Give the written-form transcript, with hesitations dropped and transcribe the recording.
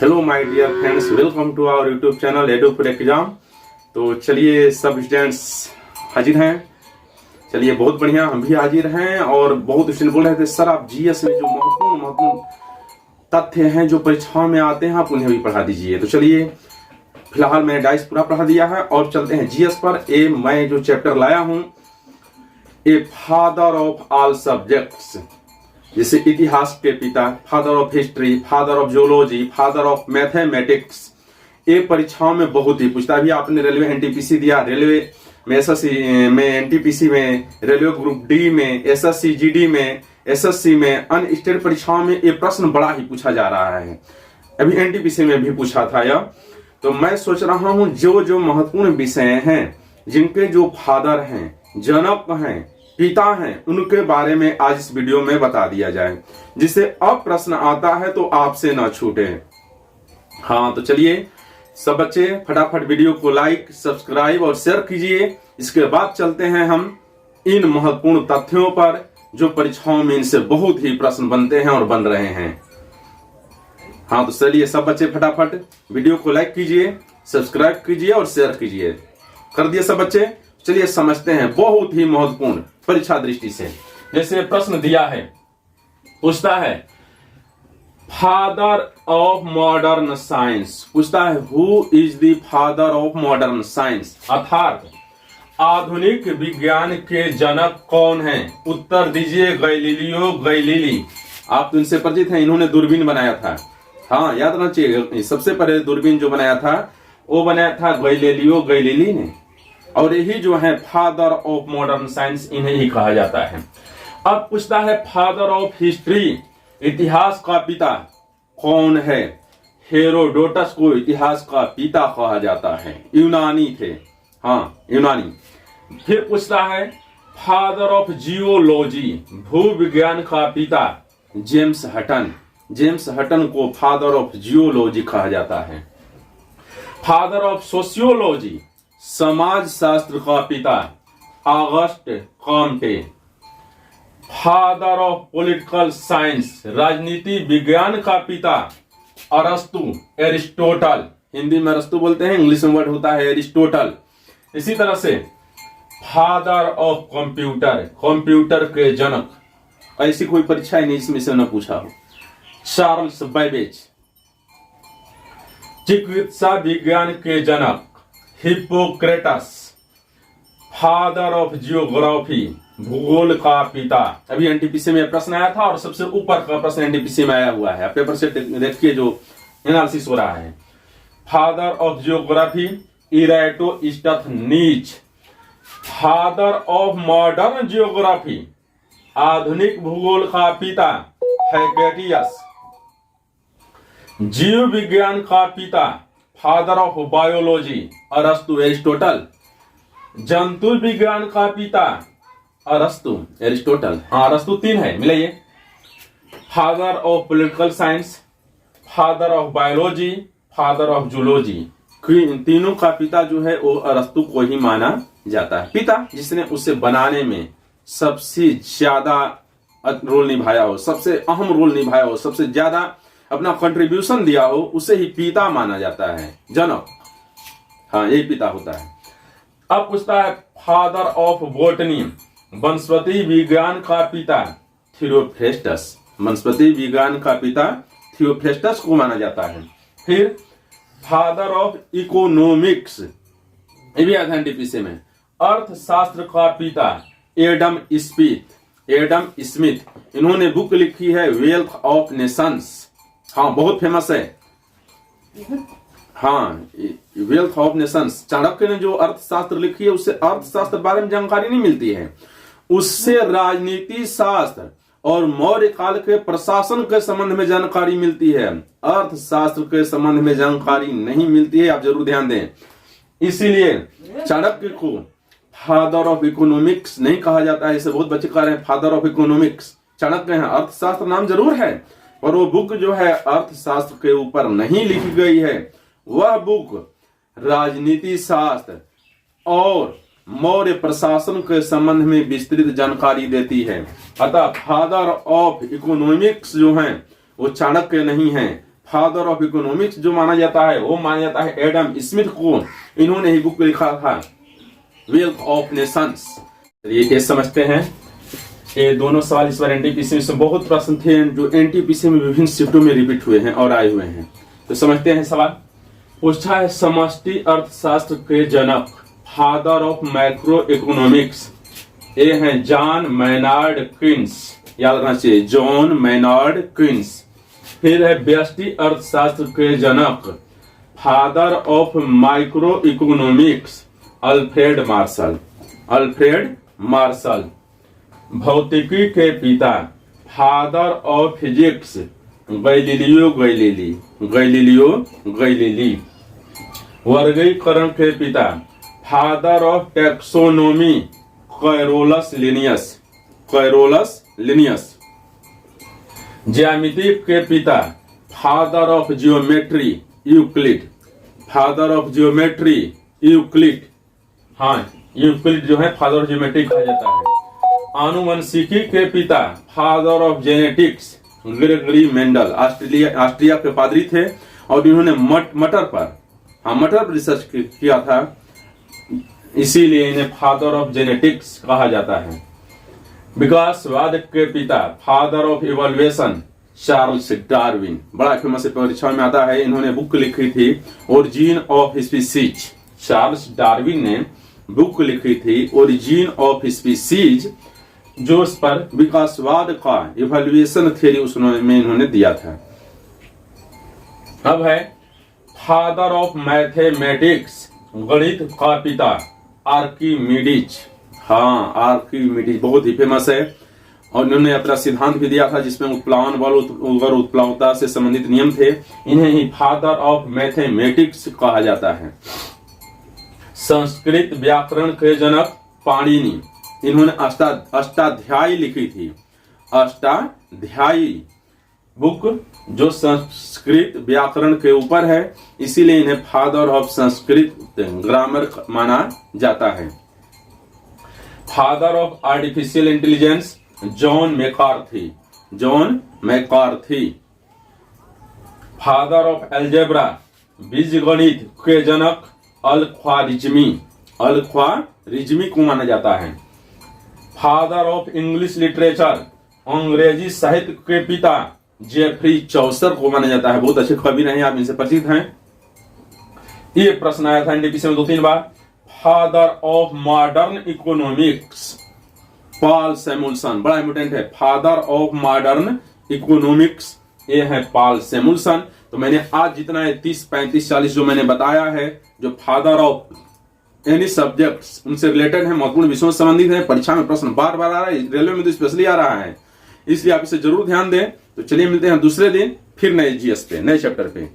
Hello my dear friends, welcome to our YouTube channel edu for exam. तो चलिए सब students हाजिर हैं। चलिए बहुत बढ़िया, हम भी हाजिर हैं। और बहुत स्टूडेंट बोल रहे थे सर आप जीएस में जो महत्वपूर्ण तथ्य हैं जो परीक्षाओं में आते हैं आप उन्हें भी पढ़ा दीजिए। तो चलिए फिलहाल मैंने डाइस पूरा पढ़ा दिया है और चलते हैं जीएस पर। मैं जो चैप्टर लाया हूं a father of all subjects, जैसे इतिहास के पिता, father of history, father of geology, father of mathematics. ये परीक्षाओं में बहुत ही पूछता है। अभी आपने रेलवे एनटीपीसी दिया, रेलवे में एसएससी में, एनटीपीसी में, रेलवे ग्रुप डी में, एसएससी जीडी में, एसएससी में, अन्य स्टेट परीक्षाओं में ये प्रश्न बड़ा ही पूछा जा रहा है। अभी एनटीपीसी में भी पूछा था यह। तो मैं सोच रहा हूं जो जो महत्वपूर्ण विषय हैं, जिनके जो फादर हैं, जनक हैं, पिता हैं, उनके बारे में आज इस वीडियो में बता दिया जाए, जिससे अब प्रश्न आता है तो आपसे ना छूटे। हाँ तो चलिए सब बच्चे फटाफट वीडियो को लाइक, सब्सक्राइब और शेयर कीजिए। इसके बाद चलते हैं हम इन महत्वपूर्ण तथ्यों पर जो परीक्षाओं में इनसे बहुत ही प्रश्न बनते हैं और बन रहे हैं। हाँ तो चलिए सब बच्चे फटाफट वीडियो को लाइक कीजिए, सब्सक्राइब कीजिए और शेयर कीजिए। कर दिए सब बच्चे। चलिए समझते हैं बहुत ही महत्वपूर्ण परीक्षा दृष्टि से। जैसे प्रश्न दिया है, पूछता है फादर ऑफ मॉडर्न साइंस, पूछता है who is the father of modern science, अर्थात आधुनिक विज्ञान के जनक कौन है। उत्तर दीजिए गैलीलियो गैलीली। आप तो इनसे परिचित हैं, इन्होंने दूरबीन बनाया था। हाँ याद रखना चाहिए, सबसे पहले दूरबीन जो बनाया था वो बनाया था गैलीलियो गैलीली ने। और यही जो है फादर ऑफ मॉडर्न साइंस, इन्हें ही कहा जाता है। अब पूछता है फादर ऑफ हिस्ट्री, इतिहास का पिता कौन है। हेरोडोटस को इतिहास का पिता कहा जाता है, यूनानी थे। हाँ यूनानी। फिर पूछता है फादर ऑफ जियोलॉजी, भू विज्ञान का पिता जेम्स हटन। जेम्स हटन को फादर ऑफ जियोलॉजी कहा जाता है। फादर ऑफ सोशियोलॉजी, समाज शास्त्र का पिता August Comte. Father of political science, राजनीति विज्ञान का पिता अरस्तु, एरिस्टोटल। हिंदी में अरस्तु बोलते हैं, इंग्लिश में वर्ड होता है एरिस्टोटल। इसी तरह से फादर ऑफ कंप्यूटर, कंप्यूटर के जनक। ऐसी कोई परीक्षा ही नहीं इसमें से न पूछा हो, चार्ल्स बैबेज। चिकित्सा विज्ञान के जनक हिप्पोक्रेटस। फादर ऑफ जियोग्राफी, भूगोल का पिता। अभी एनटीपीसी में प्रश्न आया था और सबसे ऊपर का प्रश्न एनटीपीसी में आया हुआ है। पेपर से देखिए जो एनालिसिस हो रहा है। Father of geography Eratosthenes. Father of modern geography, आधुनिक भूगोल का पिता हेकेटियस। जीव विज्ञान का पिता father of biology Arastu, Aristotle. जंतु विज्ञान का पिता अरस्तु, एरिस्टोटल। हाँ अरस्तु तीन है, मिलाइए। Father of political science, father of biology, father of zoology. तीनों का पिता जो है वो अरस्तु को ही माना जाता है पिता, जिसने उसे बनाने में सबसे ज्यादा रोल निभाया हो, सबसे अहम रोल निभाया हो, सबसे ज्यादा अपना कंट्रीब्यूशन दिया हो, उसे ही पिता माना जाता है, जनक। हाँ यही पिता होता है। अब पूछता है फादर ऑफ बॉटनी, वनस्पति विज्ञान का पिता थियोफ्रेस्टस। वनस्पति विज्ञान का पिता थियोफ्रेस्टस को माना जाता है। फिर फादर ऑफ इकोनॉमिक्स, ये भी आता है एनटीपीसी में। अर्थशास्त्र का पिता एडम स्मिथ। एडम स्मिथ, इन्होंने बुक लिखी है वेल्थ ऑफ नेशंस। हाँ बहुत फेमस है। हाँ वेल्थ ऑफ नेशंस। चाणक्य ने जो अर्थशास्त्र लिखी है उससे अर्थशास्त्र बारे में जानकारी नहीं मिलती है, उससे राजनीति शास्त्र और मौर्य काल के प्रशासन के संबंध में जानकारी मिलती है। अर्थशास्त्र के संबंध में जानकारी नहीं मिलती है, आप जरूर ध्यान दें। इसीलिए चाणक्य को फादर ऑफ इकोनॉमिक्स नहीं कहा जाता है। इसे बहुत बच्चे कह रहे हैं फादर ऑफ इकोनॉमिक्स। चाणक्य है, अर्थशास्त्र नाम जरूर है और वो बुक जो है अर्थशास्त्र के ऊपर नहीं लिखी गई है। वह बुक राजनीति शास्त्र और मौर्य प्रशासन के संबंध में विस्तृत जानकारी देती है। अतः फादर ऑफ इकोनॉमिक्स जो हैं वो चाणक्य नहीं है, फादर ऑफ इकोनॉमिक्स जो माना जाता है वो माना जाता है एडम स्मिथ को। इन्होंने ही बुक लिखा था वेल्थ ऑफ नेशंस। ये कैसे समझते हैं? ये दोनों सवाल इस बार एनटीपीसी में बहुत प्रश्न थे जो एनटीपीसी में विभिन्न शिफ्टों में रिपीट हुए हैं और आए हुए हैं। तो समझते हैं सवाल। पूछा है समष्टि अर्थशास्त्र के जनक, फादर ऑफ मैक्रो इकोनॉमिक्स। ये हैं जॉन मैनार्ड क्वींस, याद रखना चाहिए, जॉन मैनार्ड क्वींस। फिर है व्यष्टि अर्थशास्त्र के जनक, father of micro economics, Alfred Marshall. Alfred Marshall. भौतिकी के पिता, father of physics, Galileo Galilei. Galileo Galilei. वर्गीकरण के पिता, father of taxonomy, Carolus Linnaeus. Carolus Linnaeus. ज्यामिति के पिता, father of geometry, Euclid. Father of geometry, Euclid. हाँ, यूक्लिड जो है फादर ऑफ जियोमेट्री कहा जाता है। आनुवंशिकी के पिता, father of genetics, Gregory Mendel. Austria के पादरी थे और इन्होंने मटर पर रिसर्च किया था, इसीलिए इन्हें फादर ऑफ जेनेटिक्स कहा जाता है। विकासवाद के पिता, father of evolution, Charles Darwin. बड़ा फेमस परीक्षा में आता है। इन्होंने बुक लिखी थी origin of species. Charles Darwin ने बुक लिखी थी ओरिजिन ऑफ स्पीसीज, जो उस पर विकासवाद का इवोल्यूशन थ्योरी उसमें इन्होंने दिया था। अब है फादर ऑफ मैथमेटिक्स, गणित का पिता, आर्किमिडीज। हाँ, आर्किमिडीज बहुत ही फेमस है और इन्होंने अपना सिद्धांत भी दिया था जिसमें उत्प्लावन बल और उत्प्लावता से संबंधित नियम थे। इन्हें ही फादर ऑफ मैथमेटिक्स कहा जाता है। संस्कृत व्याकरण के जनक, पाणिनि। इन्होंने अष्टाध्यायी लिखी थी। अष्टाध्यायी बुक जो संस्कृत व्याकरण के ऊपर है, इसीलिए इन्हें फादर ऑफ संस्कृत ग्रामर माना जाता है। Father of artificial intelligence, John McCarthy. John McCarthy. Father of algebra, बीजगणित के जनक, अल-ख्वारिज़मी। अल-ख्वारिज़मी को माना जाता है। फादर ऑफ इंग्लिश लिटरेचर, अंग्रेजी साहित्य के पिता, जेफरी चौसर को माना जाता है। बहुत अच्छे कवि रहे, आप इनसे परिचित हैं। ये प्रश्न आया था एनटीपीसी में 2-3 बार। Father of modern economics, Paul Samuelson. बड़ा इंपोर्टेंट है। फादर ऑफ मॉडर्न इकोनॉमिक्स, ये है पॉल सैमुअल्सन। तो मैंने आज जितना है 30, 35, 40 जो मैंने बताया है, जो फादर ऑफ एनी सब्जेक्ट्स उनसे रिलेटेड है, महत्वपूर्ण विषयों से संबंधित है। परीक्षा में प्रश्न बार बार आ रहा है, रेलवे में तो स्पेशली आ रहा है, इसलिए आप इसे जरूर ध्यान दें। तो चलिए मिलते हैं दूसरे दिन फिर नए जीएस पे, नए चैप्टर पे।